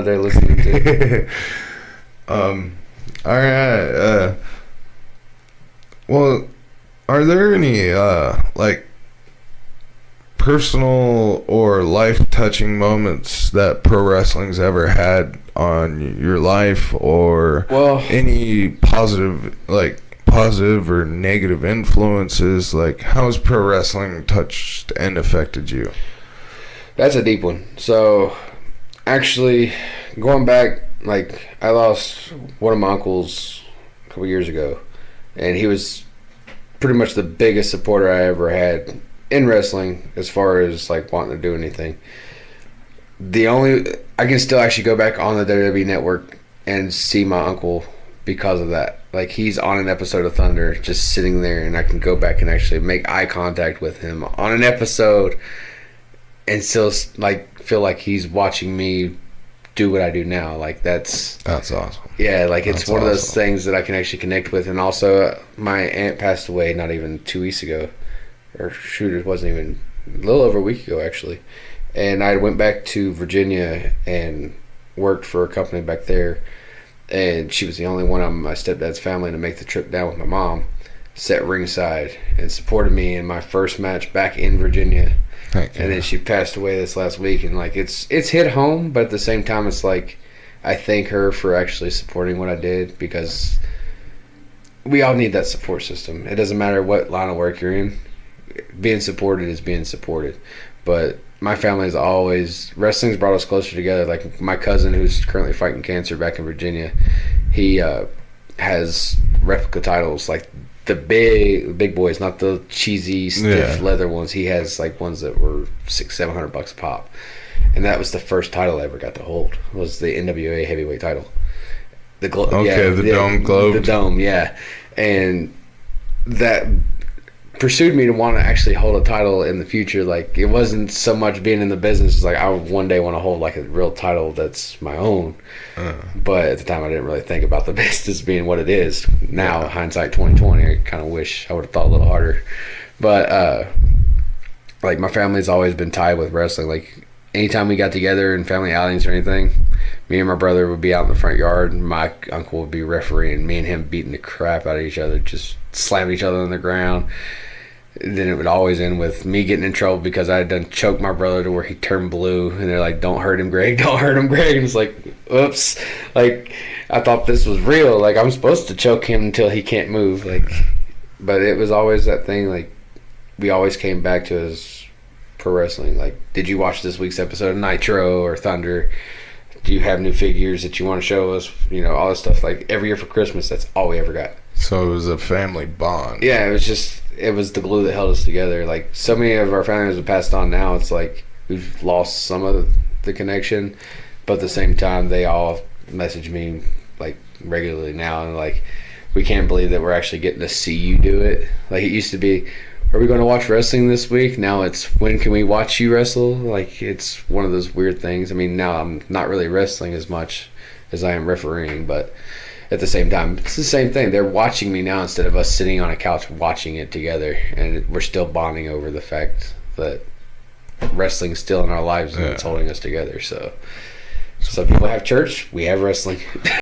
they're listening to. All right. Well, are there any like personal or life-touching moments that pro wrestling's ever had on your life, or any positive or negative influences? Like, how's pro wrestling touched and affected you? That's a deep one. So, actually, going back, like, I lost one of my uncles a couple years ago, and he was pretty much the biggest supporter I ever had in wrestling as far as, like, wanting to do anything. I can still actually go back on the WWE Network and see my uncle because of that. Like, he's on an episode of Thunder, just sitting there, and I can go back and actually make eye contact with him on an episode and still, like, feel like he's watching me do what I do now. Like, that's awesome. Yeah, like, it's one of those things that I can actually connect with. And also, my aunt passed away not even 2 weeks ago. Or, shoot, it wasn't even a little over a week ago, actually. And I went back to Virginia and worked for a company back there. And she was the only one of my stepdad's family to make the trip down with my mom, sat ringside, and supported me in my first match back in Virginia. And then she passed away this last week. And, like, it's hit home, but at the same time, it's like, I thank her for actually supporting what I did, because we all need that support system. It doesn't matter what line of work you're in. Being supported is being supported. But my family has always, wrestling's brought us closer together. Like, my cousin, who's currently fighting cancer back in Virginia, he has replica titles, like the big boys, not the cheesy stiff leather ones. He has, like, ones that were $600-700 a pop, and that was the first title I ever got to hold. Was the NWA heavyweight title. The dome globe. The dome, yeah, and that pursued me to want to actually hold a title in the future. Like, it wasn't so much being in the business. It's like, I would one day want to hold, like, a real title that's my own. But at the time, I didn't really think about the business being what it is. Now, hindsight 2020, I kind of wish I would have thought a little harder. But, like, my family's always been tied with wrestling. Like, anytime we got together in family outings or anything, me and my brother would be out in the front yard, and my uncle would be refereeing, me and him beating the crap out of each other, just slamming each other on the ground. Then it would always end with me getting in trouble because I had done choked my brother to where he turned blue, and they're like, "Don't hurt him, Greg. Don't hurt him, Greg." And it's like, oops. Like, I thought this was real. Like, I'm supposed to choke him until he can't move. Like, but it was always that thing. Like, we always came back to as pro wrestling. Like, did you watch this week's episode of Nitro or Thunder? Do you have new figures that you want to show us? You know, all this stuff. Like, every year for Christmas, that's all we ever got. So it was a family bond. Yeah, it was the glue that held us together. Like, so many of our families have passed on now. It's like we've lost some of the connection, but at the same time, they all message me, like, regularly now, and, like, we can't believe that we're actually getting to see you do it. Like, it used to be, are we going to watch wrestling this week? Now it's, when can we watch you wrestle? Like, it's one of those weird things. I mean, now I'm not really wrestling as much as I am refereeing, but at the same time, it's the same thing. They're watching me now instead of us sitting on a couch watching it together, and we're still bonding over the fact that wrestling's still in our lives and it's holding us together. So some people have church, we have wrestling.